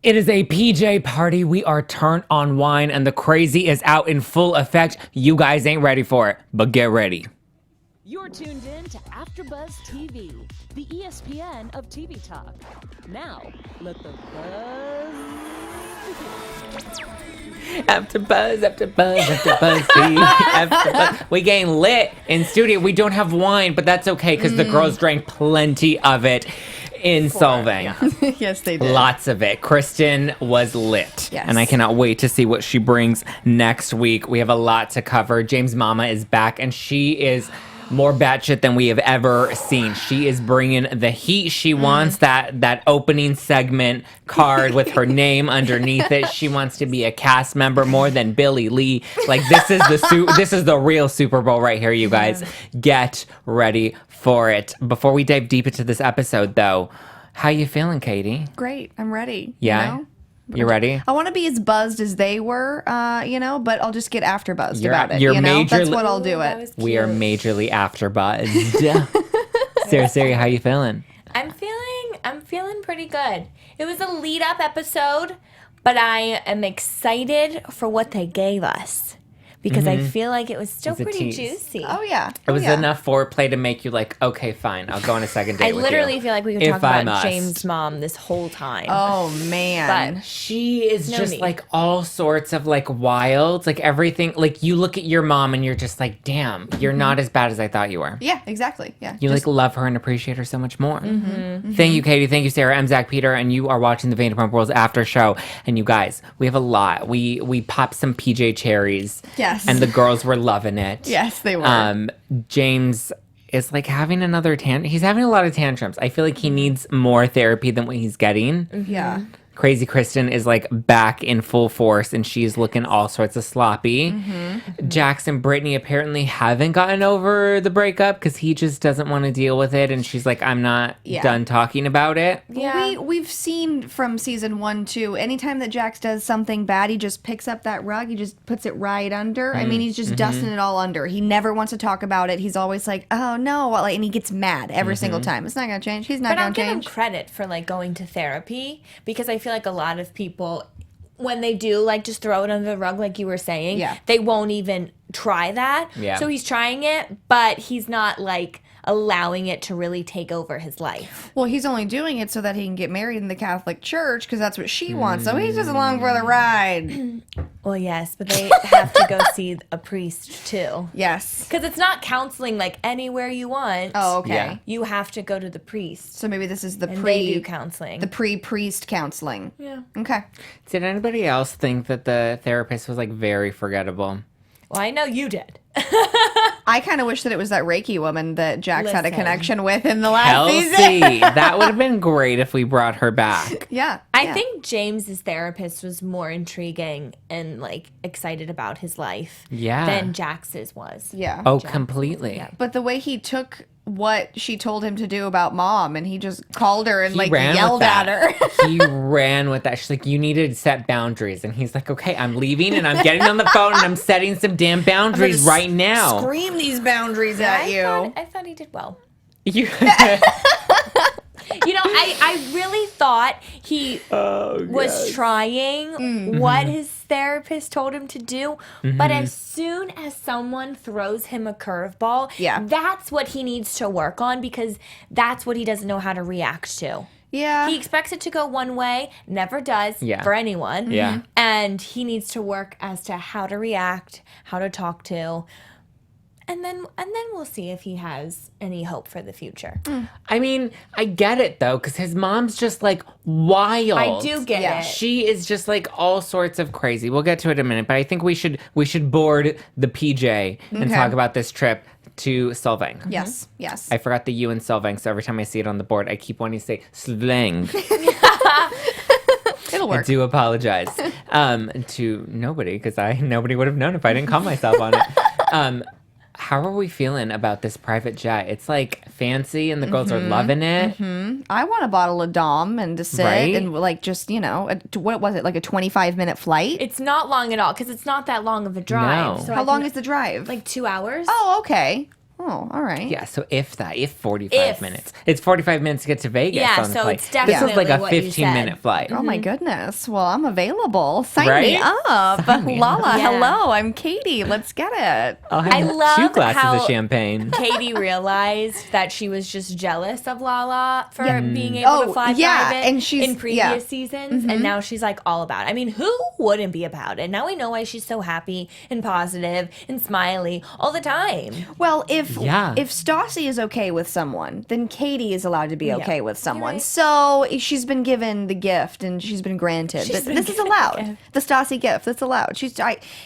It is a PJ party. We are turned on wine and the crazy is out in full effect. You guys ain't ready for it, but get ready. You're tuned in to AfterBuzz TV, the ESPN of TV talk. Now, let the buzz begin. AfterBuzz, AfterBuzz, AfterBuzz, AfterBuzz. We getting lit in studio. We don't have wine, but that's okay because the girls drank plenty of it in Solvang. Yeah. Yes, they did. Lots of it. Kristen was lit. Yes. And I cannot wait to see what she brings next week. We have a lot to cover. James' mama is back, and she is more batshit than we have ever seen. She is bringing the heat. She wants that opening segment card with her name underneath it. She wants to be a cast member more than Billy Lee. Like, this is the real Super Bowl right here, you guys. Get ready for it. Before we dive deep into this episode, though, how you feeling, Katie? Great. I'm ready. Yeah? You know? You ready? I want to be as buzzed as they were, but I'll just get after buzzed about it. You're That's what I'll do it. We are majorly after buzzed. Sarah, how you feeling? I'm feeling pretty good. It was a lead up episode, but I am excited for what they gave us because I feel like it was still pretty juicy. Oh, yeah. It was enough foreplay to make you like, okay, fine, I'll go on a second date I with literally you. feel like we could If talk I about must. James' mom this whole time. Oh, man. But She is No just need. like all sorts of like wild, like everything. Like you look at your mom and you're just like, damn, you're not as bad as I thought you were. Yeah, exactly. Yeah. You like love her and appreciate her so much more. Thank you, Katie. Thank you, Sarah. I'm Zach Peter, and you are watching the Vanderpump Rules after show. And you guys, we have a lot. We popped some PJ cherries. Yes. And the girls were loving it. Yes, they were. James is like having another he's having a lot of tantrums. I feel like he needs more therapy than what he's getting. Yeah. Krazy Kristen is like back in full force and she's looking all sorts of sloppy. Jax and Brittany apparently haven't gotten over the breakup because he just doesn't want to deal with it. And she's like, I'm not done talking about it. yeah. We've seen from season 1, 2, anytime that Jax does something bad, he just picks up that rug, he just puts it right under. I mean, he's just dusting it all under. He never wants to talk about it. He's always like, oh no, and he gets mad every single time. It's not going to change. He's not But I'll going to give him change. credit for like going to therapy because I feel like a lot of people, when they do like just throw it under the rug, like you were saying, they won't even try that. Yeah. So he's trying it, but he's not like allowing it to really take over his life. Well, he's only doing it so that he can get married in the Catholic Church because that's what she wants. So he's just along for the ride. Well, yes, but they have to go see a priest too. Yes. Because it's not counseling like anywhere you want. Oh, okay. Yeah. You have to go to the priest. So maybe this is the And they do counseling. the pre-priest counseling. Yeah. Okay. Did anybody else think that the therapist was like very forgettable? Well, I know you did. I kind of wish that it was that Reiki woman that Jax had a Listen. connection with in the last Kelsey, season. that would have been great if we brought her back. Yeah. I think James's therapist was more intriguing and like excited about his life than Jax's was. Yeah. Oh, completely. But the way he took what she told him to do about mom and he just called her and He like ran with yelled at that. her. He ran with that. She's like, you need to set boundaries. And he's like, okay, I'm leaving and I'm getting on the phone and I'm setting some damn boundaries right now. Scream these boundaries at you. I thought he did well. You- You know, I really thought he was trying what his therapist told him to do. But as soon as someone throws him a curveball, that's what he needs to work on because that's what he doesn't know how to react to. Yeah. He expects it to go one way, never does for anyone. Yeah. And he needs to work as to how to react, how to talk to. And then we'll see if he has any hope for the future. I mean, I get it though, because his mom's just like wild. I do get it. She is just like all sorts of crazy. We'll get to it in a minute, but I think we should board the PJ and talk about this trip to Solvang. Yes. Yes. I forgot the U in Solvang, so every time I see it on the board, I keep wanting to say Solvang. It'll I work. do apologize to nobody, because nobody would have known if I didn't call myself on it. How are we feeling about this private jet? It's like fancy and the girls are loving it. I want a bottle of Dom and to sit Right? and like just, what was it, like a 25-minute flight? It's not long at all because it's not that long of a drive. No. So How long is the drive? like 2 hours? Oh, okay. Oh, all right. Yeah, so if 45 minutes. It's 45 minutes to get to Vegas Yeah, on the so flight. it's definitely This is like a what you 15-minute said. flight. Oh my goodness. Well, I'm available. Sign Right? me up. Sign me Lala, up. Yeah. hello. I'm Katie. Let's get it. I'll have I love 2 glasses how of champagne. Katie realized that she was just jealous of Lala for being able Oh, to fly yeah, private and she's- in previous seasons, and now she's like all about it. I mean, who wouldn't be about it? Now we know why she's so happy and positive and smiley all the time. Well, if Yeah. Stassi is okay with someone, then Katie is allowed to be okay with someone. right. So she's been given the gift and she's been granted. She's been This is given the allowed. gift. The Stassi gift. That's allowed.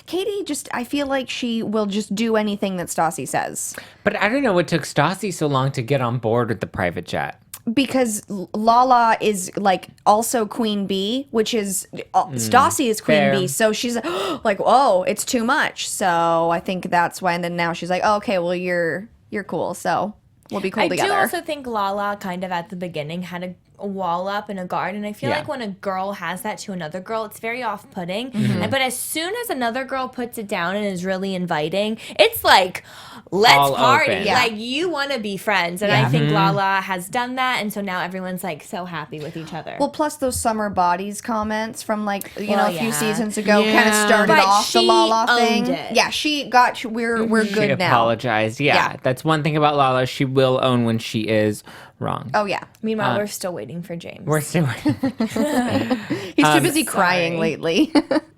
Katie I feel like she will just do anything that Stassi says. But I don't know what took Stassi so long to get on board with the private jet. Because Lala is like also Queen Bee, which is Stassi is Queen fair. Bee, so she's like, oh, it's too much. So I think that's why. And then now she's like, oh, okay, well you're cool, so we'll be cool I together. do also think Lala kind of at the beginning had a wall up and a guard, and I feel Yeah. like when a girl has that to another girl, it's very off-putting. Mm-hmm. But as soon as another girl puts it down and is really inviting, it's like, let's All party. open. Yeah. Like, you want to be friends, and Yeah. I think Mm-hmm. Lala has done that, and so now everyone's like so happy with each other. Well, plus those summer bodies comments from like a few yeah. seasons ago kind of Yeah. started But off the she Lala thing. owned it. Yeah, she got we're She good now. apologized. Yeah, Yeah. that's one thing about Lala. She will own when she is wrong. Oh yeah, Meanwhile, we're still waiting for James. We're still he's too busy crying sorry. lately.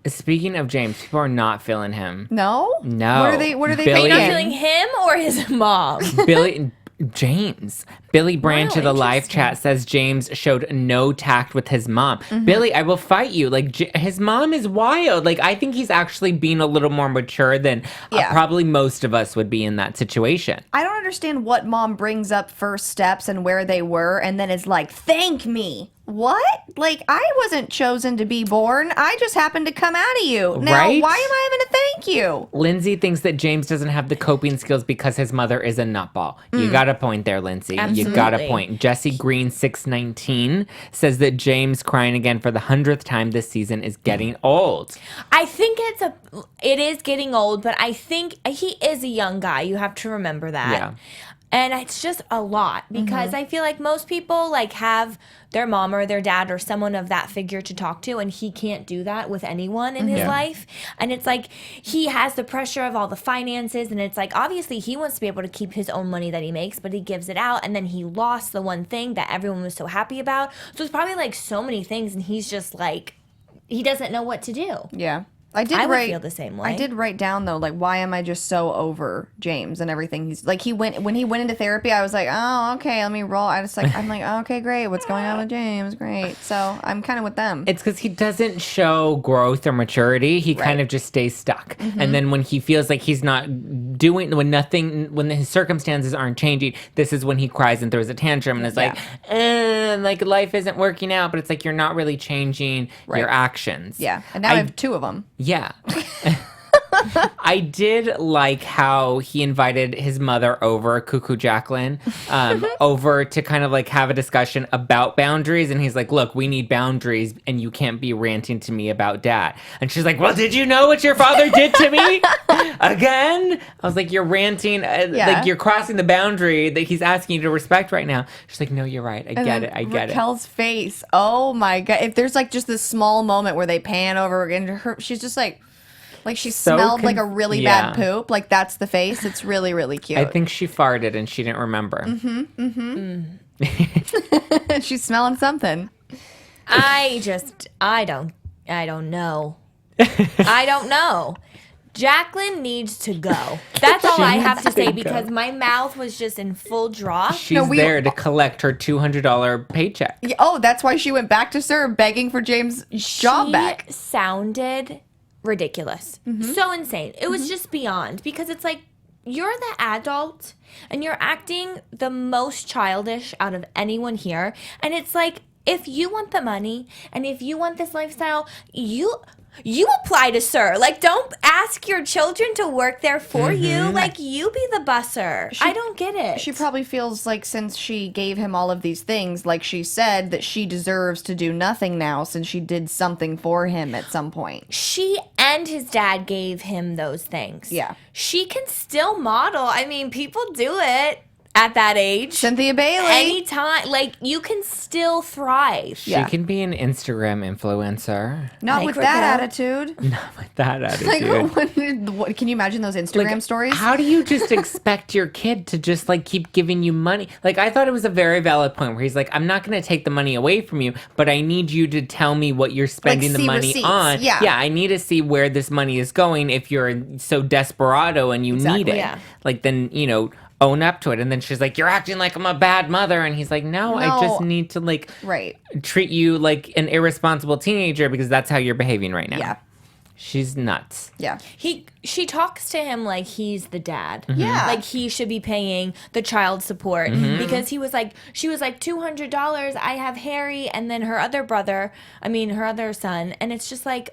Speaking of James, people are not feeling him. No, No. What are they? What are they Billy Are you not thinking? feeling him or his mom? Billy Branch Wow, of the live interesting. chat says James showed no tact with his mom. Mm-hmm. Billy, I will fight you. Like his mom is wild. Like I think he's actually being a little more mature than Yeah. probably most of us would be in that situation. I don't understand what mom brings up first steps and where they were, and then is like, "Thank me." What? Like I wasn't chosen to be born. I just happened to come out of you. Now, Right? why am I having to thank you? Lindsay thinks that James doesn't have the coping skills because his mother is a nutball. You got a point there, Lindsay. You got a Absolutely. point. Jesse Green 619 says that James crying again for the 100th time this season is getting old. I think it is getting old, but I think he is a young guy. You have to remember that. Yeah. And it's just a lot because I feel like most people like have their mom or their dad or someone of that figure to talk to, and he can't do that with anyone in his Yeah. life. And it's like he has the pressure of all the finances, and it's like obviously he wants to be able to keep his own money that he makes, but he gives it out, and then he lost the one thing that everyone was so happy about. So it's probably like so many things, and he's just like he doesn't know what to do. Yeah. I I would feel the same way. I did write down though, like, why am I just so over James and everything? He's like, when he went into therapy, I was like, oh, okay, let me roll. I'm like, oh, okay, great. What's going on with James? Great. So I'm kind of with them. It's because he doesn't show growth or maturity. He kind of just stays stuck. And then when he feels like he's not doing, when his circumstances aren't changing, this is when he cries and throws a tantrum and is like life isn't working out. But it's like you're not really changing your actions. Yeah. And now I have 2 of them. Yeah. I did like how he invited his mother over, Cuckoo Jacqueline, over to kind of like have a discussion about boundaries. And he's like, look, we need boundaries and you can't be ranting to me about dad. And she's like, well, did you know what your father did to me? Again? I was like, you're ranting, like you're crossing the boundary that he's asking you to respect right now. She's like, no, you're right. I get it. Raquel's face. Oh my God. If there's like just this small moment where they pan over and she's just like she So smelled like a really bad poop. Like that's the face. It's really, really cute. I think she farted and she didn't remember. she's smelling something. I don't know. I don't know. Jacqueline needs to go. That's all I have to say because my mouth was just in full draw. She's there to collect her $200 paycheck. Yeah, oh, that's why she went back to SIR begging for James' job back. Sounded ridiculous. So insane. It was just beyond because it's like you're the adult and you're acting the most childish out of anyone here. And it's like if you want the money and if you want this lifestyle, you you apply to SUR. Like, don't ask your children to work there for you. Like, you be the busser. I don't get it. She probably feels like since she gave him all of these things, like she said, that she deserves to do nothing now since she did something for him at some point. She and his dad gave him those things. Yeah. She can still model. I mean, people do it at that age. Cynthia Bailey. Anytime. Like, you can still thrive. She can be an Instagram influencer. Not Like with Raquel. that attitude. Not with that attitude. Like, what, can you imagine those Instagram stories? How do you just expect your kid to just like keep giving you money? Like, I thought it was a very valid point where he's like, I'm not going to take the money away from you, but I need you to tell me what you're spending the see money receipts. on. Yeah. I need to see where this money is going if you're so desperado and you need it. Yeah. Like, then, own up to it. And then she's like, you're acting like I'm a bad mother. And he's like, no, I just need to like treat you like an irresponsible teenager because that's how you're behaving right now. Yeah. She's nuts. Yeah. She talks to him like he's the dad. Yeah. Like he should be paying the child support because she was like $200. I have Harry and then her other son. And it's just like,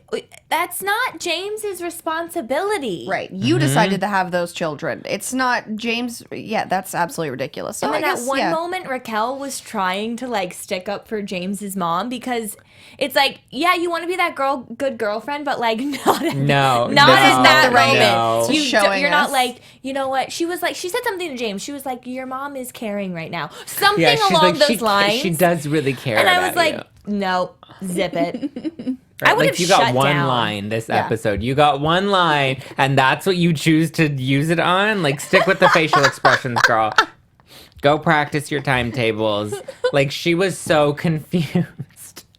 that's not James's responsibility. Right. You decided to have those children. It's not James. Yeah, that's absolutely ridiculous. So And then I guess, at one moment, Raquel was trying to like stick up for James's mom because it's like, yeah, you want to be that good girlfriend, but like not at that moment. No. You're not like, you know what? She said something to James. She was like, your mom is caring right now. Something along those lines. She does really care. And I was about like, no, zip it. Right? I would have you got shut one down. line this episode. You got one line, and that's what you choose to use it on. Like, stick with the facial expressions, girl. Go practice your timetables. Like, she was so confused.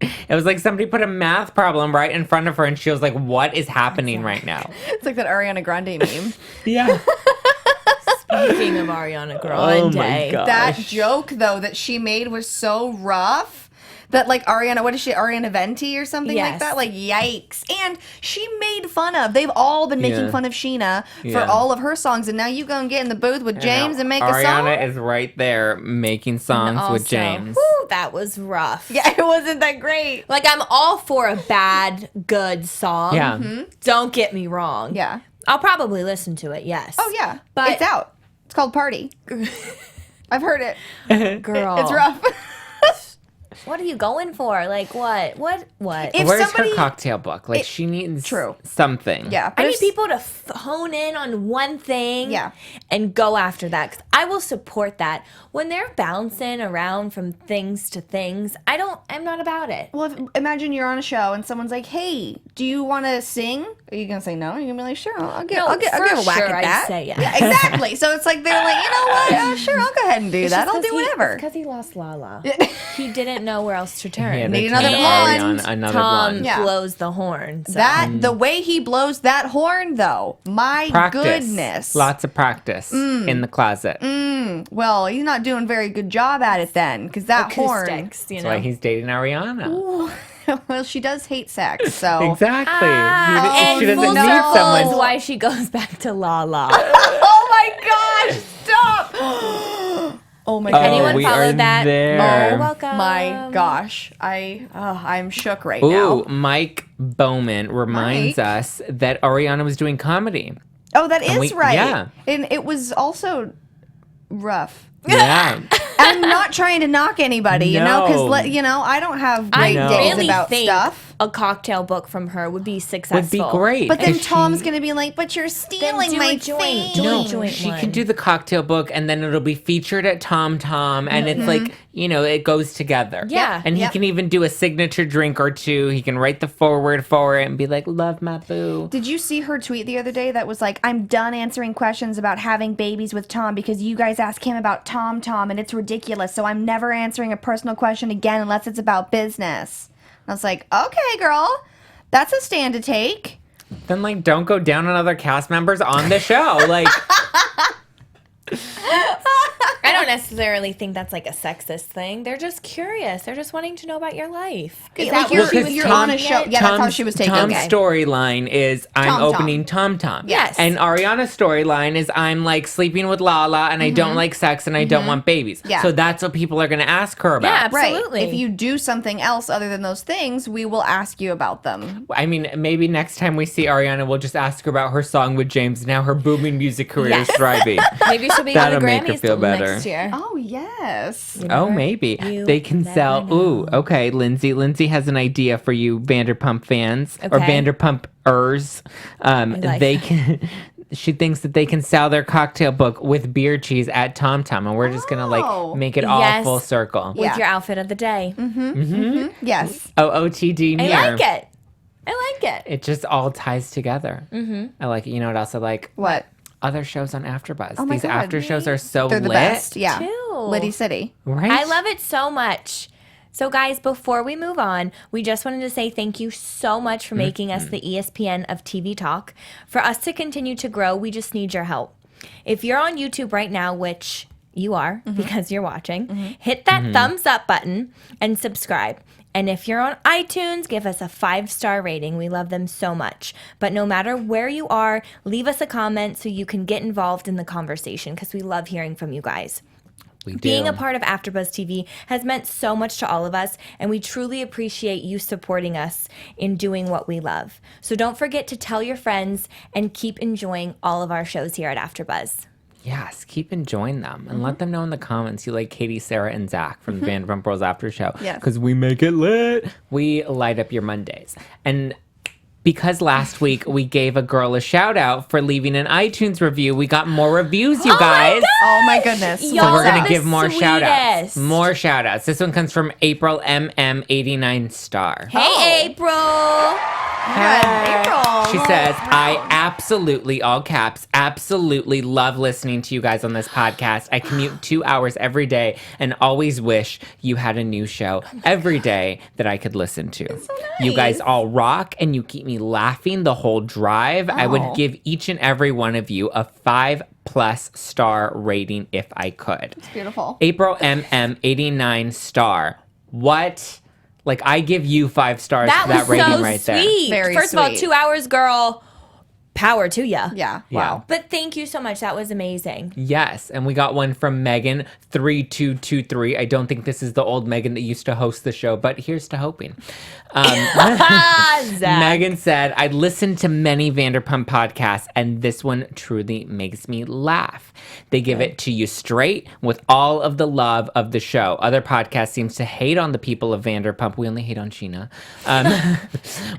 It was like somebody put a math problem right in front of her, and she was like, "What is happening right now?" It's like that Ariana Grande meme. Yeah. Speaking of Ariana Grande, my God. That joke though that she made was so rough that like Ariana Venti or something like Yes. that? Like yikes. And she made fun of. They've all been making fun of Scheana for all of her songs, and now you go and get in the booth with James and make a song. Ariana is right there making songs with James. Whew, that was rough. Yeah, it wasn't that great. Like, I'm all for a bad, good song. Yeah. Don't get me wrong. Yeah. I'll probably listen to it, yes. Oh yeah. But- it's out. It's called Party. I've heard it. Girl. It's rough. What are you going for? Like, what? If Where's somebody- her cocktail book? Like, she needs something. Yeah. I but need if- people to hone in on one thing and go after that. 'Cause I will support that. When they're bouncing around from things to things, I'm not about it. Well, imagine you're on a show and someone's like, "Hey, do you want to sing?" Are you gonna say no? You're gonna be like, "Sure, I'll give a whack sure, at I'd that." say yes. Yeah, exactly. So it's like they're like, you know what? Sure, I'll go ahead and do that. I'll do whatever. Because he lost Lala. He didn't know where else to turn. Yeah, Need they another turned blonde. Ariana another Tom blonde. Yeah. blows the horn. So. The way he blows that horn, though, my Practice. goodness. Lots of practice in the closet. Well, he's not doing a very good job at it then, because that horn. Acoustics, you That's know. why he's dating Ariana. Well, she does hate sex, so. Exactly. And she doesn't full need circle someone. is why she goes back to Lala. Oh my gosh! Stop! Oh my god! Anyone we follow are that? there. You're welcome. My gosh, I'm shook right Ooh, now. Mike Bowman reminds Mike? us that Ariana was doing comedy. Oh, that is right. yeah. And it was also rough. Yeah. I'm not trying to knock anybody, you know, No. because I don't have I great know. days really about think stuff. a cocktail book from her would be successful. Would be great. But then And Tom's gonna be like, "But you're stealing do my a joint. thing." Do No, a joint she one. could do the cocktail book, and then it'll be featured at Tom Tom, and it's like, it goes together. Yeah. And he Yep. can even do a signature drink or two. He can write the foreword for it and be like, "Love my boo." Did you see her tweet the other day that was like, "I'm done answering questions about having babies with Tom because you guys ask him about Tom Tom and it's ridiculous. So I'm never answering a personal question again unless it's about business." And I was like, "Okay, girl, that's a stand to take." Then don't go down on other cast members on the show. Like, I don't necessarily think that's like a sexist thing. They're just curious. They're just wanting to know about your life. Is Like, that you're, what she was you're taking on a show. it? Yeah, that's how she was taking Tom's it. storyline is I'm Tom. opening Tom Tom. Yes. And Ariana's storyline is I'm like sleeping with Lala and I don't like sex and I don't want babies. Yeah. So that's what people are going to ask her about. Yeah, absolutely. Right. If you do something else other than those things, we will ask you about them. I mean, maybe next time we see Ariana, we'll just ask her about her song with James and how her booming music career is thriving. Maybe she'll be on the That'll make her Grammys feel better. next year. Oh, yes. Oh, maybe. you They can never sell. know. Ooh, okay, Lindsay. Lindsay has an idea for you Vanderpump fans or Okay. Vanderpumpers. like They that. can. She thinks that they can sell their cocktail book with beer cheese at Tom Tom, and we're just gonna Oh. like make it all Yes. full circle. With Yeah. your outfit of the day. Yes. OOTD I near. like it. I like it. It just all ties together. I like it. You know what else I like? What? Other shows on AfterBuzz. Oh my These God. after shows are so They're the lit. best. Yeah. Too. Liddy City. Right? I love it so much. So, guys, before we move on, we just wanted to say thank you so much for making us the ESPN of TV Talk. For us to continue to grow, we just need your help. If you're on YouTube right now, which you are because you're watching, hit that thumbs up button and subscribe. And if you're on iTunes, give us a 5-star rating. We love them so much. But no matter where you are, leave us a comment so you can get involved in the conversation because we love hearing from you guys. We do. Being a part of AfterBuzz TV has meant so much to all of us, and we truly appreciate you supporting us in doing what we love. So don't forget to tell your friends and keep enjoying all of our shows here at AfterBuzz. Yes, keep enjoying them and let them know in the comments you like Katie, Sarah, and Zach from the Vanderpump Rules After Show. Yes. Because we make it lit. We light up your Mondays. And because last week we gave a girl a shout out for leaving an iTunes review, we got more reviews, you guys. Oh my goodness. Y'all So we're are going the to give more shout outs. sweetest. More shout outs. This one comes from April MM89 star. Hey, April! April. She says, I absolutely, all caps, absolutely love listening to you guys on this podcast. I commute 2 hours every day and always wish you had a new show every day that I could listen to. You guys all rock and you keep me laughing the whole drive. I would give each and every one of you a 5+ star rating if I could. It's beautiful. April MM89 star. What? Like, I give you 5 stars That for that was rating so right there. sweet. Very First of all, sweet. 2 hours, girl. Power to ya. Yeah. Yeah. Wow. But thank you so much. That was amazing. Yes, and we got one from Megan3223. I don't think this is the old Megan that used to host the show, but here's to hoping. Zach. Megan said, I listened to many Vanderpump podcasts, and this one truly makes me laugh. They give it to you straight with all of the love of the show. Other podcasts seems to hate on the people of Vanderpump. We only hate on Scheana.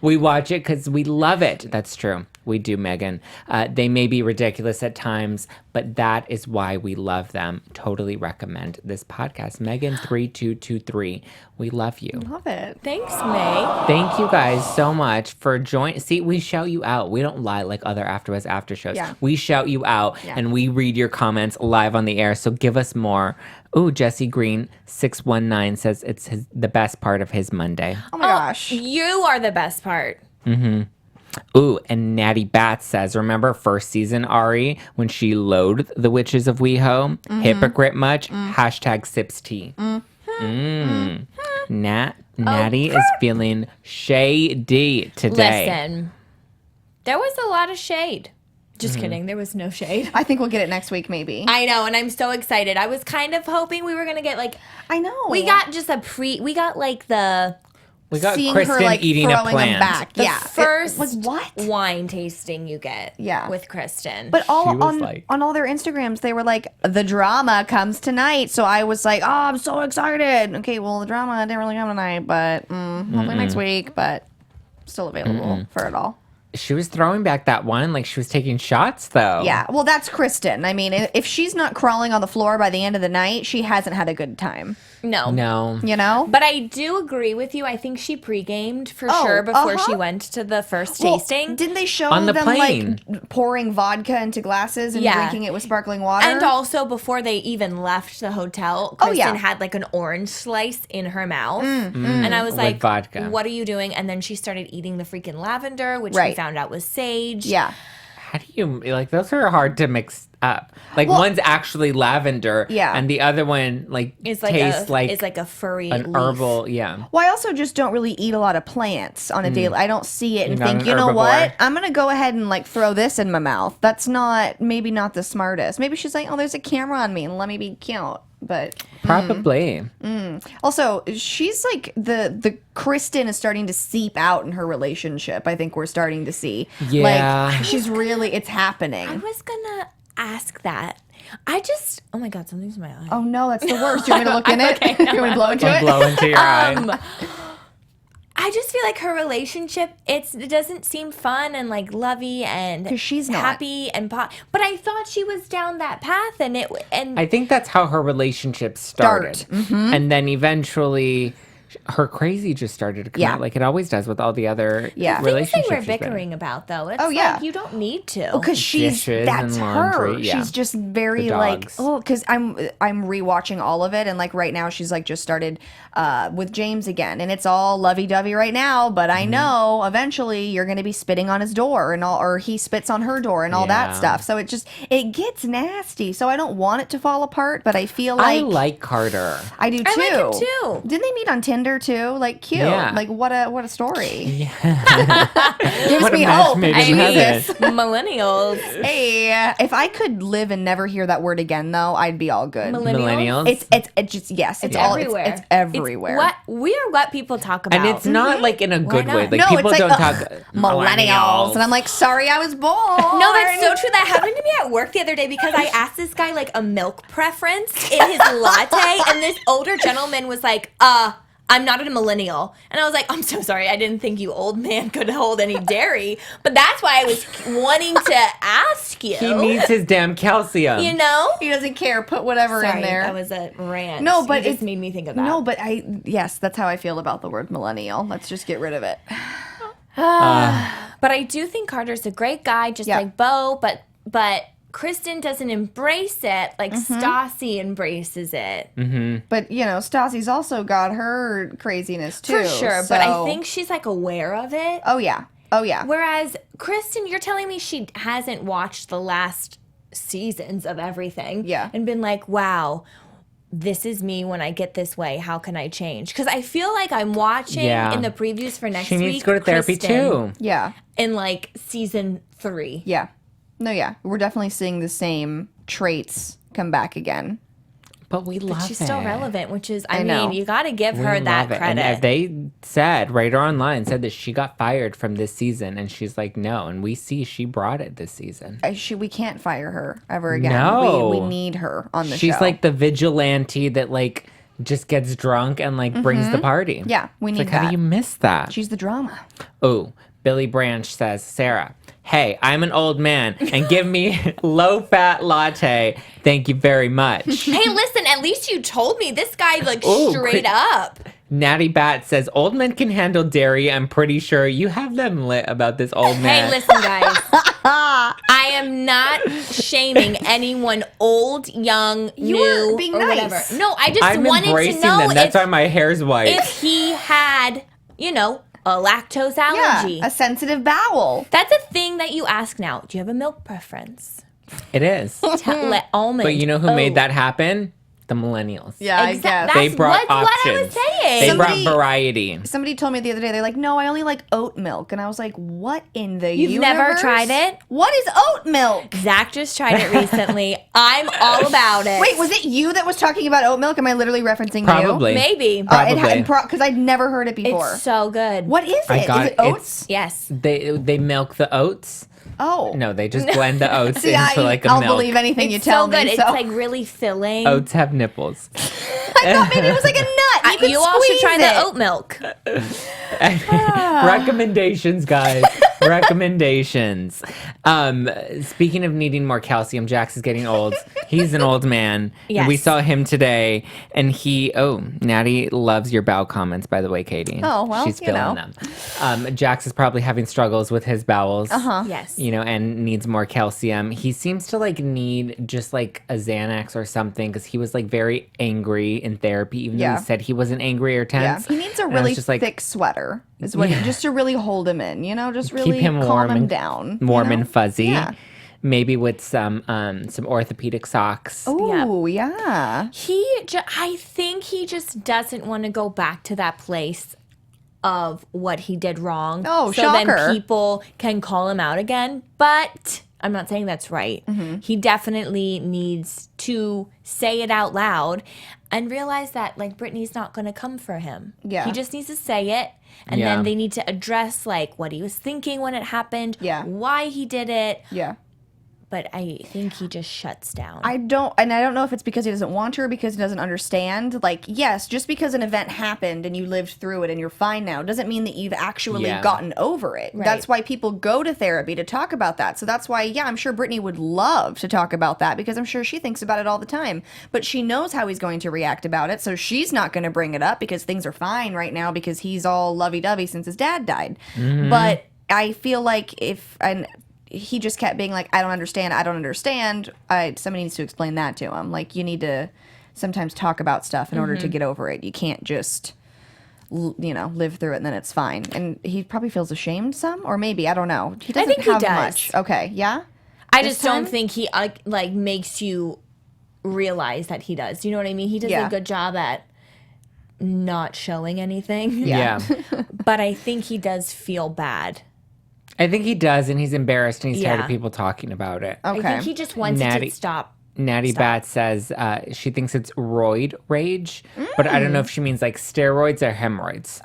We watch it because we love it. That's true. We do, Megan. They may be ridiculous at times, but that is why we love them. Totally recommend this podcast. Megan3223, we love you. Love it. Thanks, May. Thank you guys so much for joining. See, we shout you out. We don't lie like other AfterBuzz after shows. Yeah. We shout you out and we read your comments live on the air. So give us more. Ooh, Jesse Green 619 says it's the best part of his Monday. Oh my gosh. You are the best part. Ooh, and Natty Bat says, remember first season, Ari, when she loathed the witches of WeHo? Hypocrite much? Hashtag sips tea. Natty is feeling shady today. Listen, there was a lot of shade. Just kidding. There was no shade. I think we'll get it next week, maybe. I know, and I'm so excited. I was kind of hoping we were going to get like, I know. we got just we got like the We got seeing Kristen her like eating a throwing them plant. back. the Yeah. first Like what? wine tasting you get Yeah. with Kristen. But She all was on like- on all their Instagrams, they were like, the drama comes tonight. So I was like, oh, I'm so excited. Okay, well, the drama didn't really come tonight, but hopefully next week. But still available for it all. She was throwing back that wine like she was taking shots, though. Yeah, well, that's Kristen. I mean, if she's not crawling on the floor by the end of the night, she hasn't had a good time. No. You know? But I do agree with you. I think she pre-gamed for Oh, sure before uh-huh. she went to the first Well, tasting. didn't they show On the them plane. like pouring vodka into glasses and Yeah. drinking it with sparkling water? And also before they even left the hotel, Oh, Kristen yeah. had like an orange slice in her mouth. And I was With like, vodka. what are you doing? And then she started eating the freaking lavender, which we Right. found out was sage. Yeah. how do you, like, those are hard to mix up. Like, one's actually lavender. Yeah. And the other one, like, It's like tastes it's like a furry an leaf. herbal, yeah. Well, I also just don't really eat a lot of plants on a daily. I don't see it and You're not think, an you know herbivore. what? I'm gonna go ahead and like throw this in my mouth. That's maybe not the smartest. Maybe she's like, oh, there's a camera on me and let me be cute. But Probably. also, she's like the Kristen is starting to seep out in her relationship. I think we're starting to see. Yeah. Like she's really, it's happening. I was gonna ask that. Oh my god, something's in my eye. Oh no, that's the worst. You want me to look in it? You want me to blow into Don't it? blow into your eye. I just feel like her relationship, it doesn't seem fun and like lovey and 'Cause she's not. happy and but I thought she was down that path and I think that's how her relationship started. And then eventually her crazy just started to come Yeah. out like it always does with all the other Yeah. things relationships. they were she's been in. bickering about though. It's Oh, yeah. like you don't need to. Because she's Dishes that's and laundry, her. yeah. She's just very The like dogs. because I'm rewatching all of it and like right now she's like just started with James again and it's all lovey dovey right now. But I Mm-hmm. know eventually you're gonna be spitting on his door and all, or he spits on her door and all that Yeah. stuff. So it gets nasty. So I don't want it to fall apart, but I feel I like like Carter. I do too. I like him too. Didn't they meet on Tinder too? Like cute. Yeah. Like what a story. Yeah. Gives What a me match hope. made I in need heaven. this. Millennials. Hey, if I could live and never hear that word again, though, I'd be all good. Millennials. It's just yes, it's all everywhere. It's everywhere. We are what people talk about. And it's not like in a good way. not? Like no, people it's like don't talk millennials, and I'm like, sorry, I was born. No, that's so true. That happened to me at work the other day because I asked this guy like a milk preference in his latte, and this older gentleman was like, I'm not a millennial. And I was like, I'm so sorry. I didn't think you old man could hold any dairy. But that's why I was wanting to ask you. He needs his damn calcium. You know? He doesn't care. Put whatever Sorry, in there. that was a rant. No, but it it just made me think of that. No, but yes, that's how I feel about the word millennial. Let's just get rid of it. But I do think Carter's a great guy, just Yeah. like Bo. But Kristen doesn't embrace it like Stassi embraces it. But you know, Stassi's also got her craziness too. For sure, but I so- think she's like aware of it. Oh yeah. Oh yeah. Whereas Kristen, you're telling me she hasn't watched the last seasons of everything. Yeah. And been like, wow, this is me when I get this way. How can I change? Because I feel like I'm watching Yeah. in the previews for next She week. needs to go to therapy Kristen too. Yeah. In like season 3. Yeah. No, yeah. We're definitely seeing the same traits come back again. But we love She's it. still relevant, which is, I know. mean, you got to give We her that love it. credit. And they said, Writer Online said that she got fired from this season. And she's like, no. And we see she brought it this season. We can't fire her ever again. No. We need her on the show. She's like the vigilante that like just gets drunk and like brings the party. Mm-hmm. Yeah, we It's need like, how that. do you miss that? She's the drama. Oh, Billy Branch says, Sarah, hey, I'm an old man and give me low-fat latte. Thank you very much. Hey, listen, at least you told me. This guy, like, Ooh, straight quick- up. Natty Bat says, old men can handle dairy. I'm pretty sure you have them lit about this old man. Hey, listen, guys. I am not shaming anyone old, young, You new, were being or nice. whatever. No, I just I'm wanted to embracing know them. That's if, why my hair's white. if he had, you know, a lactose allergy. Yeah, a sensitive bowel. That's a thing that you ask now. Do you have a milk preference? It is. Let almond. But you know who Oh. made that happen? The millennials. Yeah, I Exact- guess. that's They brought what options. I was saying. They Somebody- brought variety. Somebody told me the other day, they're like, no, I only like oat milk. And I was like, what in the You've universe? never tried it? What is oat milk? Zach just tried it recently. I'm all about it. Wait, was it you that was talking about oat milk? Am I literally referencing Probably. Maybe. Probably. Because I'd never heard it before. It's so good. What is I it? got Is it. it oats? Yes. They milk the oats. Oh. No, they just blend the oats See, into like a I'll milk. believe anything you It's tell so good. me. It's So. like really filling. Oats have nipples. I thought maybe it was like a nut. You, could You all should try squeeze the it. oat milk. Recommendations, guys. Recommendations. Speaking of needing more calcium, Jax is getting old. He's an old man. Yes. We saw him today, and Natty loves your bowel comments, by the way, Katie. Oh, well, she's you feeling know. them. Jax is probably having struggles with his bowels. Yes. And needs more calcium. He seems to need just a Xanax or something because he was very angry in therapy, even though he said he wasn't angry or Yeah, tense. he needs a And I was really just thick sweater. Is what just to really hold him in. Just really keep him calm warm him and down. warm and fuzzy. Yeah. Maybe with some orthopedic socks. Oh yeah. I think he just doesn't want to go back to that place of what he did wrong. Oh, so shocker. then people can call him out again. But I'm not saying that's right. He definitely needs to say it out loud and realize that Brittany's not going to come for him. Yeah. He just needs to say it. And Yeah. then they need to address what he was thinking when it happened. Yeah. Why he did it. Yeah. But I think he just shuts down. I don't know if it's because he doesn't want to or because he doesn't understand. Yes, just because an event happened and you lived through it and you're fine now doesn't mean that you've actually gotten over it. Right. That's why people go to therapy to talk about that. So that's why, I'm sure Brittany would love to talk about that because I'm sure she thinks about it all the time. But she knows how he's going to react about it, so she's not going to bring it up because things are fine right now because he's all lovey-dovey since his dad died. But I feel like he just kept being I don't understand. Somebody needs to explain that to him. You need to sometimes talk about stuff in order to get over it. You can't just, live through it and then it's fine. And he probably feels ashamed or maybe, I don't know. He doesn't think he have does. much. Okay, yeah? I This just don't time? think he makes you realize that he does. You know what I mean? He does Yeah. a good job at not showing anything. Yeah. But I think he does feel bad. I think he does, and he's embarrassed, and he's tired of Yeah. people talking about it. Okay. I think he just wants it Natty- to stop. Natty Bat says she thinks it's roid rage, but I don't know if she means steroids or hemorrhoids.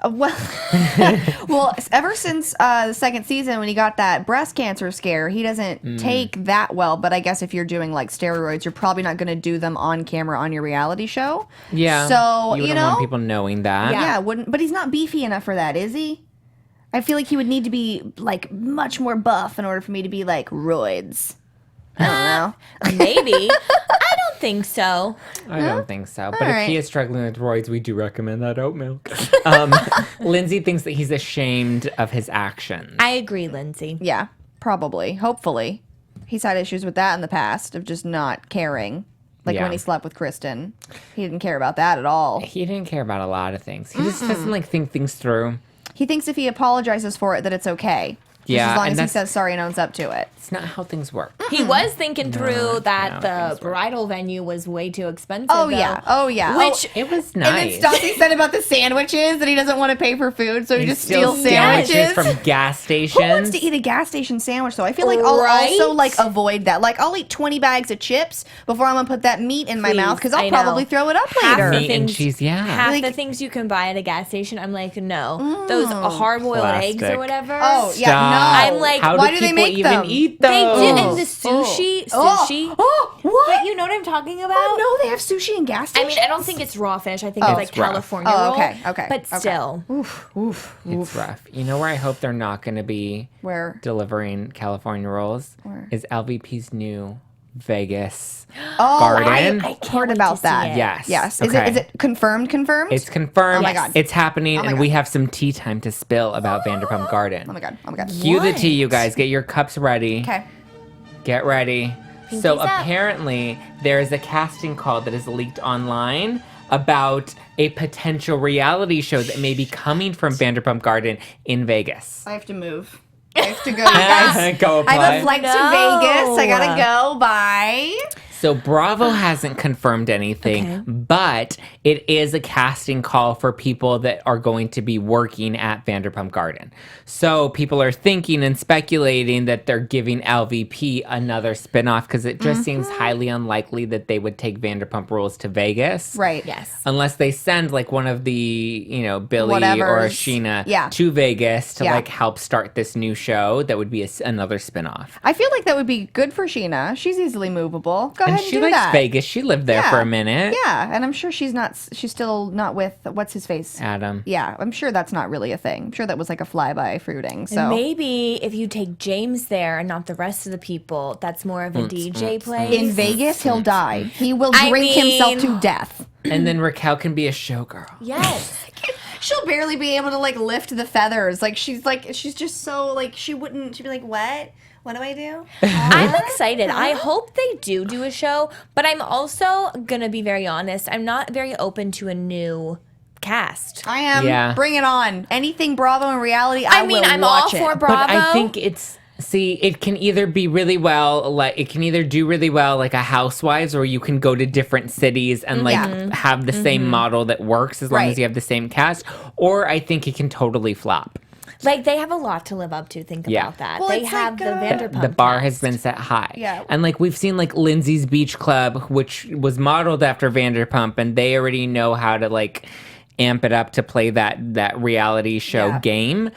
Well, ever since the second season when he got that breast cancer scare, he doesn't take that well. But I guess if you're doing steroids, you're probably not going to do them on camera on your reality show. Yeah. So, you wouldn't want people knowing that. Yeah, wouldn't. But he's not beefy enough for that, is he? I feel like he would need to be much more buff in order for me to be roids. I don't know. Maybe. I don't think so. I don't think so. But All if right. he is struggling with roids, we do recommend that oat milk. Lindsay thinks that he's ashamed of his actions. I agree, Lindsay. Yeah, probably. Hopefully, he's had issues with that in the past of just not caring. Yeah. When he slept with Kristen, he didn't care about that at all. He didn't care about a lot of things. He just doesn't think things through. He thinks if he apologizes for it, that it's okay. Just Yeah, as long and as he that's- says sorry and owns up to it. It's not how things work. He was thinking through that no, the things work. bridal venue was way too expensive. Oh, though. yeah. Oh, yeah. Which It was And then nice. Stassi said about the sandwiches that he doesn't want to pay for food, so he just steals sandwiches sandwiches. from gas stations. Who wants to eat a gas station sandwich, though? I feel like I'll Right? also avoid that. I'll eat 20 bags of chips before I'm gonna put that meat in my Please, mouth because I'll I know. probably throw it up Half later. the Meat and things- cheese, yeah. half Like- the things you can buy at a gas station, I'm no. Those hard-boiled eggs Plastic. or whatever. Oh, yeah, Stop. no. I'm like, how why do do they people make even them? eat They those? do, and the sushi. Oh, what? You know what I'm talking about? Oh, no, they have sushi in gas I stations? mean, I don't think it's raw fish. I think Oh. it's like It's rough. California Oh, roll. okay, okay, But okay. still. It's rough. You know where I hope they're not going to be Where? delivering California rolls? Where? Is LVP's new Vegas Oh, Garden. I can't heard wait about to see that. it. Yes. Yes. Okay. Is it confirmed? Confirmed? It's confirmed. Oh my God. It's happening, Oh my and God. we have some tea time to spill about Vanderpump Garden. Oh my god. Oh my god. Cue the What? tea, you guys. Get your cups ready. Okay. Get ready. So Pinkies up. apparently, there is a casting call that is leaked online about a potential reality show that may be coming from Vanderpump Garden in Vegas. I have to move. I have to go, you guys. Go I have apply. a flight to No. Vegas. I gotta go. Bye. So Bravo hasn't confirmed anything, but it is a casting call for people that are going to be working at Vanderpump Garden. So people are thinking and speculating that they're giving LVP another spinoff because it just seems highly unlikely that they would take Vanderpump Rules to Vegas. Right. Yes. Unless they send one of the, Billy or Whatevers. Scheana Yeah. to Vegas to Yeah. help start this new show that would be another spinoff. I feel like that would be good for Scheana. She's easily movable. Go ahead And and she do likes that. Vegas. She lived there for a minute. Yeah, and I'm sure she's still not with, what's his face? Adam. Yeah, I'm sure that's not really a thing. I'm sure that was like a flyby fruiting. So And maybe if you take James there and not the rest of the people, that's more of a DJ place. in Vegas, he'll die. He will I drink himself mean- to death. And then Raquel can be a showgirl. Yes. She'll barely be able to like lift the feathers. She's just so like she'd be like, what do I do? I'm excited. I hope they do a show, but I'm also going to be very honest. I'm not very open to a new cast. I am. Yeah. Bring it on. Anything Bravo in reality, I mean, will I'm all watch it. for Bravo. But I think it can either be really well, like it can either do really well like a Housewives, or you can go to different cities and like have the same model that works as long Right. as you have the same cast. Or I think it can totally flop. Like, they have a lot to live up to. Think Yeah. about that. Well, they it's have like, the Vanderpump The bar has cast. been set high. Yeah. And like we've seen like Lindsay's Beach Club, which was modeled after Vanderpump, and they already know how to like amp it up to play that reality show Yeah. game.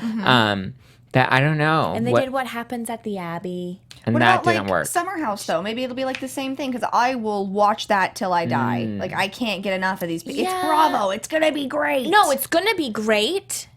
That I don't know. And they did What Happens at the Abbey. and What that about didn't like work. Summer House though? Maybe it'll be like the same thing because I will watch that till I die. Mm. Like I can't get enough of these. It's Yeah. Bravo. It's gonna be great. No, it's going to be great.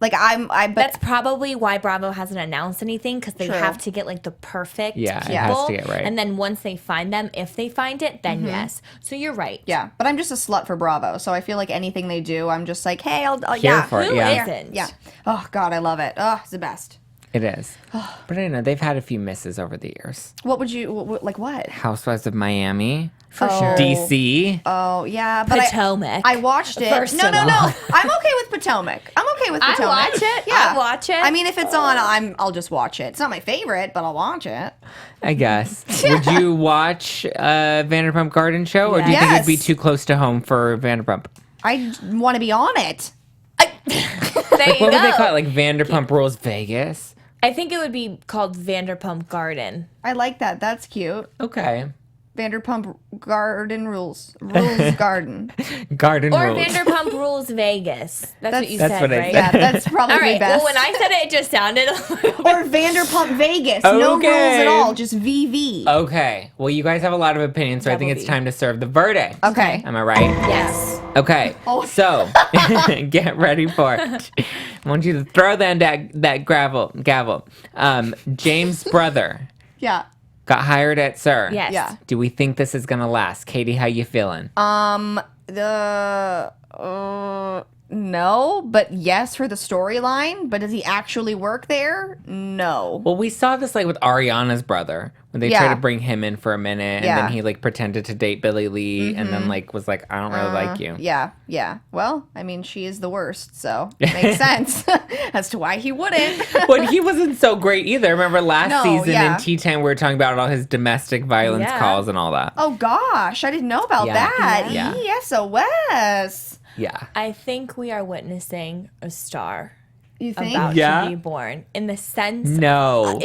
like but That's probably why Bravo hasn't announced anything, because they True. have to get like the perfect Yeah, it people. has to get right. And then once they find them, if they find it, then yes. So you're right. yeah, but I'm just a slut for Bravo, so I feel like anything they do, I'm just like, hey, I'll Here yeah. for it, Who yeah. isn't? Yeah. Oh God, I love it. Oh, it's the best. It is. But I don't know. They've had a few misses over the years. What would you like? What? Housewives of Miami. For sure. DC. Oh yeah, but Potomac. I watched it. First no, of no, all. no. I'm okay with Potomac. I'm okay with I Potomac. watch it. Yeah, I watch it. I mean, if it's on, I'll just watch it. It's not my favorite, but I'll watch it. I guess. Would you watch Vanderpump Garden show, or do you think it'd be Yes. too close to home for Vanderpump? I want to be on it. There you What go. would they call it? Like Vanderpump Rules Vegas? I think it would be called Vanderpump Garden. I like that. That's cute. Okay. Vanderpump Garden rules. Rules Garden. Garden Or Rules. Vanderpump Rules Vegas. That's what you That's said, what I right? said. Yeah, that's probably All right. best. Well, when I said it, it just sounded a little or Vanderpump Vegas. No rules Okay. at all. Just VV. Okay. Well, you guys have a lot of opinions, so I think Double it's V. time to serve the verdict. Okay. Am I right? Yes. Okay. Oh. So get ready for it. I want you to throw that gavel. James' brother Yeah. got hired at Sir. Yes. Yeah. Do we think this is gonna last? Katie, how you feeling? No, but yes for the storyline. But does he actually work there? No. Well, we saw this like with Ariana's brother when they tried Yeah. to bring him in for a minute, and Yeah. then he like pretended to date Billy Lee, and then like was like, I don't really like you. Yeah, yeah. Well, I mean, she is the worst, so it makes sense as to why he wouldn't. But he wasn't so great either. Remember last No, season yeah. in Tea Time, we were talking about all his domestic violence Yeah. calls and all that. Oh gosh, I didn't know about Yeah. that. Yeah. SOS. Yeah. I think we are witnessing a star You think? about Yeah. to be born, in the sense No.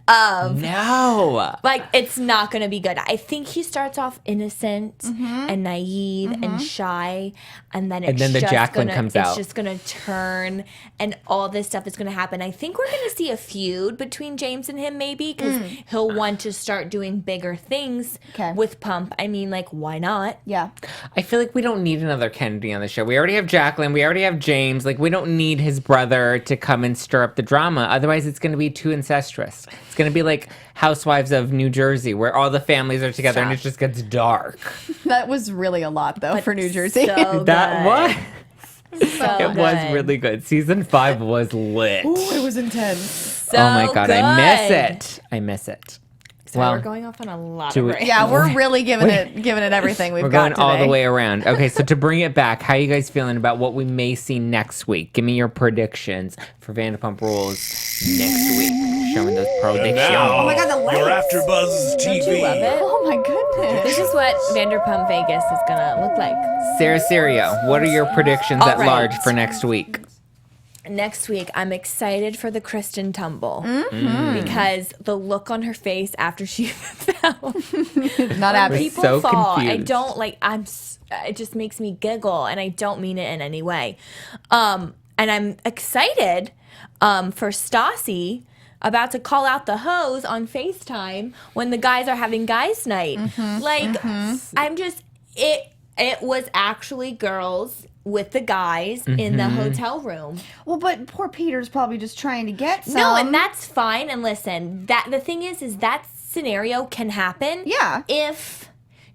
of No. like, it's not going to be good. I think he starts off innocent and naive and shy, and then And then the just Jacqueline gonna, comes it's out. just going to turn, and all this stuff is going to happen. I think we're going to see a feud between James and him, maybe, because he'll want to start doing bigger things Okay. with Pump. I mean, like, why not? Yeah. I feel like we don't need another Kennedy on the show. We already have Jacqueline. We already have James. Like, we don't need his brother to come and stir up the drama. Otherwise, it's going to be too incestuous. It's going to be like Housewives of New Jersey, where all the families are together and it just gets dark. That was really a lot though for New Jersey. So That good. was. So It was good. really good. Season 5 was lit. it was intense. So Oh my God, I miss good. it. I miss it. So Well, we're going off on a lot do of we- rants. Yeah, we're really giving it everything we've We're got going all today. the way around. Okay, so to bring it back, how you guys feeling about what we may see next week? Give me your predictions for Vanderpump Rules next week. Showing those predictions. Oh my God, the your lights. AfterBuzz Don't you love TV. it? Oh my goodness. This is what Vanderpump Vegas is gonna look like. Sarah Serio, what are your predictions All at right. large for next week? Next week, I'm excited for the Kristen tumble because the look on her face after she fell. Not happy. People so fall. I confused. don't like. It just makes me giggle, and I don't mean it in any way. And I'm excited for Stassi. about to call out the hoes on FaceTime when the guys are having guys' night. I'm just it was actually girls with the guys in the hotel room. Well, but poor Peter's probably just trying to get some. No, and that's fine. And listen, that the thing is that scenario can happen. Yeah. If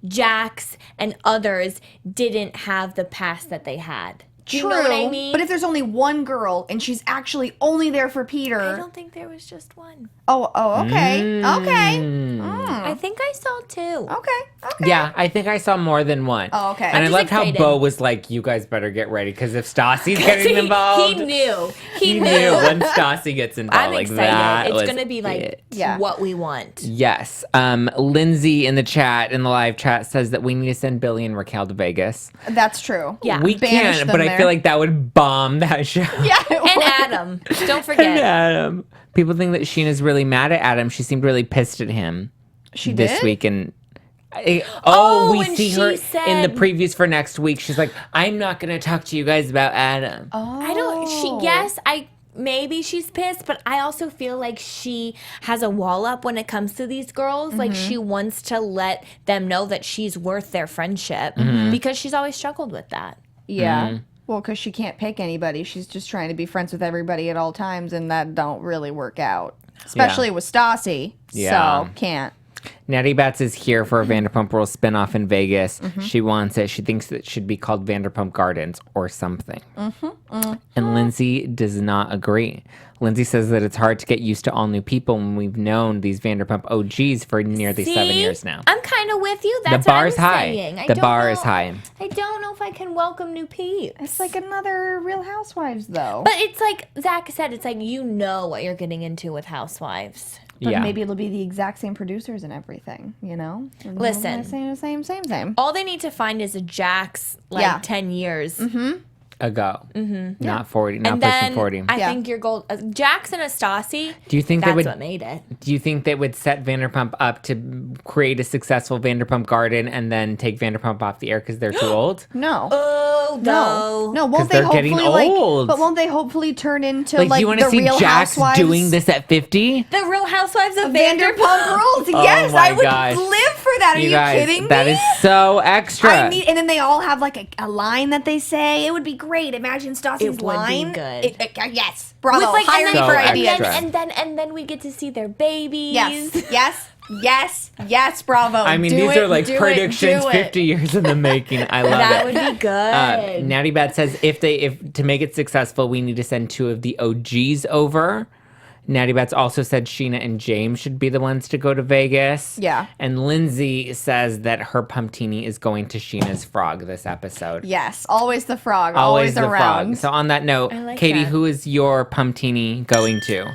Jax and others didn't have the past that they had. True, You know what I mean? but if there's only one girl and she's actually only there for Peter. I don't think there was just one. Oh, okay. Okay. I think I saw two. Okay. Yeah, I think I saw more than one. Oh, okay. And I'm I just loved how excited. Bo was like, you guys better get ready, because if Stassi's getting involved. He knew. He knew when Stassi gets involved. I'm like excited. that It's was going to be like it. Yeah. what we want. Yes. Lindsay in the live chat says that we need to send Billy and Raquel to Vegas. That's true. Yeah. We Banish can, them but I there. feel like that would bomb that show. Yeah. it And would. Adam. Don't forget. Adam. People think that Scheana's really mad at Adam. She seemed really pissed at him She this did? week. And we when see her she said- in the previews for next week. She's like, I'm not going to talk to you guys about Adam. Oh. I don't. Maybe she's pissed, but I also feel like she has a wall up when it comes to these girls. Like she wants to let them know that she's worth their friendship because she's always struggled with that. Yeah. Well, because she can't pick anybody. She's just trying to be friends with everybody at all times, and that don't really work out. Especially with Stassi. Yeah. So, can't. Natty Bats is here for a Vanderpump Rules spinoff in Vegas. She wants it. She thinks that it should be called Vanderpump Gardens or something. And Lindsay does not agree. Lindsay says that it's hard to get used to all new people when we've known these Vanderpump OGs for nearly 7 years now. I'm kind of with you. That's The what I'm bar's high. saying. The bar is high. I don't know if I can welcome new peeps. It's like another Real Housewives, though. But it's like Zach said, it's like you know what you're getting into with Housewives. But Yeah. maybe it'll be the exact same producers and everything, you know? Listen. Same. All they need to find is a Jax like Yeah. 10 years. Ago. Not 40. Not And pushing then 40. I Yeah. think your goal, Jax and Stassi, Do you think that's they would? what made it. Do you think they would set Vanderpump up to create a successful Vanderpump Garden and then take Vanderpump off the air because they're too old? No. Oh, No, 'Cause won't they they're getting hopefully old. but won't they hopefully turn into Like, you want the to see Real Jax Housewives doing this at 50? The Real Housewives of Vanderpump Rules? Yes, my I would gosh. live for that. Are you guys, kidding me? that is so extra. and then they all have like a line that they say. It would be great. Imagine Stassi's It would be line. good. Yes, bravo. With, like, Hire and me then- for So ideas. extra. and then we get to see their babies. Yes, bravo. I mean, Do these it, are like do it, predictions do it. 50 years in the making. I love That it. would be good. Natty Bat says if to make it successful, we need to send 2 of the OGs over. Natty Bats also said Scheana and James should be the ones to go to Vegas. Yeah. And Lindsay says that her Pumptini is going to Scheana's frog this episode. Yes, always the frog. Always the around. frog. So on that note, I like Katie, that. who is your Pumptini going to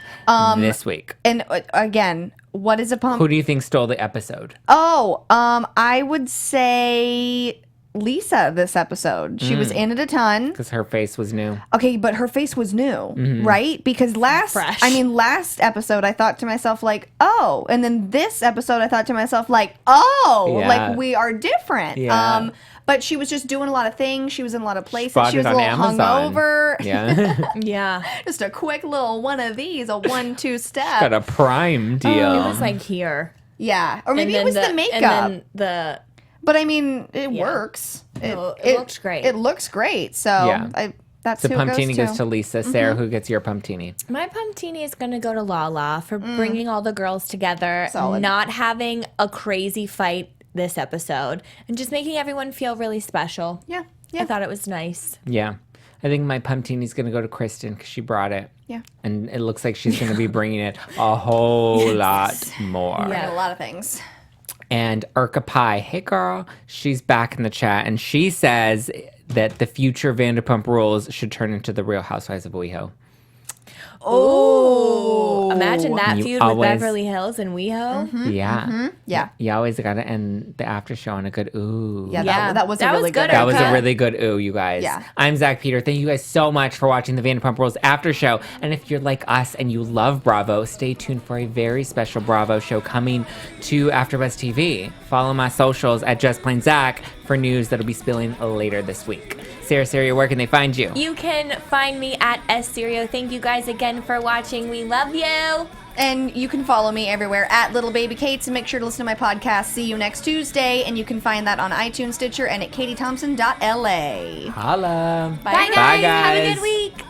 this week? And again, what is a pump? Who do you think stole the episode? I would say Lisa this episode. She was in it a ton. Because her face was new. Okay, but her face was new, right? Because last episode I thought to myself like, oh, and then this episode I thought to myself like, oh, Yeah. like we are different. Yeah. But she was just doing a lot of things. She was in a lot of places. Spotted She was a on little Amazon. hungover. Yeah. Yeah. Just a quick little one of these, a 1-2 step. Got a prime deal. It was like here. Yeah, or maybe it And was then the makeup. And then the But I mean, it works. No, it looks great. It looks great. So Yeah. that's So who Pumptini it goes goes to Lisa. Sarah, who gets your Pumptini? My Pumptini is going to go to Lala for bringing all the girls together, Solid. not having a crazy fight this episode, and just making everyone feel really special. Yeah. I thought it was nice. Yeah. I think my Pumptini's going to go to Kristen because she brought it. Yeah. And it looks like she's going to be bringing it a whole lot more. Yeah, a lot of things. And Urka Pie, hey girl, she's back in the chat. And she says that the future Vanderpump Rules should turn into the Real Housewives of WeHo. Oh, imagine that You feud always- with Beverly Hills and WeHo. Yeah. Yeah. You always got to end the after show on a good ooh. Yeah, Yeah. that was a That was really good, good. That was a Urka. really good ooh, you guys. Yeah. I'm Zach Peter. Thank you guys so much for watching the Vanderpump Rules after show. And if you're like us and you love Bravo, stay tuned for a very special Bravo show coming to AfterBuzz TV. Follow my socials at Just Plain Zach for news that'll be spilling later this week. Sarah, where can they find you? You can find me at S Serio. Thank you guys again for watching. We love you. And you can follow me everywhere at Little Baby Kates, and make sure to listen to my podcast, See You Next Tuesday, and you can find that on iTunes, Stitcher, and at katiethompson.la. Holla. Bye, guys. Bye, Have a guys. good week.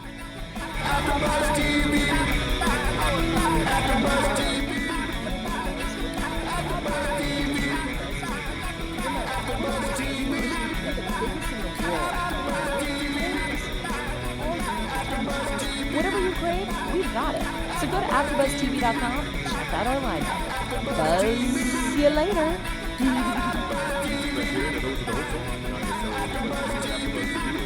Whatever you crave, we've got it. So go to AfterBuzzTV.com and check out our lineup. Buzz you later. Those are the hosts, not necessarily AfterBuzz TV.